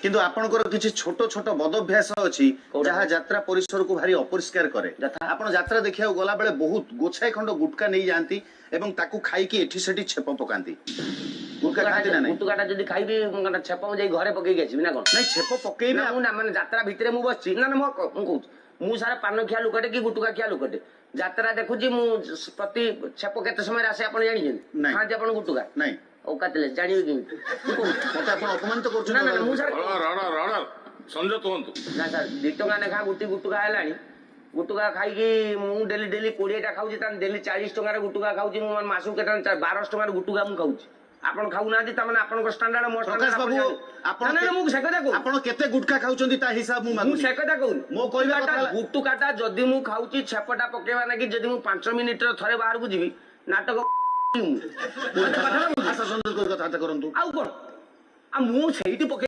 किंतु आपनकर किछि छोट छोट बदभ्यास अछि जहा यात्रा परिसर को भारी अपरिष्कार करे आपण यात्रा देखिया गला बेले बहुत गोछाई खंड गुटका नहीं जानती एवं ताकू खाई की एठी सेठी छेप पकांती गुटका खाती ना नहीं गुटकाटा जदी खाइबी छेप जाई घरे पकई गेछि ना कोन नहीं छेप पकेइबे ना ना माने यात्रा भितरे मु बसछि ना ना मु कहू मु सारा पान खिया लुकटे कि गुटका खिया लुकटे यात्रा देखुछि मु प्रति छेप केते समय आसे आपण जानि छन खाते आपण गुटका नहीं औकातले जानिबे कि मते आपण अपमान तो करछु ना ना मु सर राणा संजय कहंतु ना सर 2 टका नेखा गुटका हेलानी गुटका खाइकी मु डेली डेली 20 टा खाउछि तान डेली 40 टका रे गुटका खाउछि मु मासु केटा 12 टका रे गुटका मु खाउछि आपण खाउ ना दी त माने आपण को स्टैंडर्ड मो प्रकाश बाबू आपण ना मु से कथा कहू आपण केते गुटका खाउचंदी ता हिसाब मु मागु मु से कथा कहू मो कहबा कथा गुटकाटा जदी मु खाउछि छेपटा पकेवा ना कि जदी मु 5 मिनिट रे थरे बाहर को जीवी नाटक आशा संजय को कथा करंतु आउ कोन आ मु सेहिति पके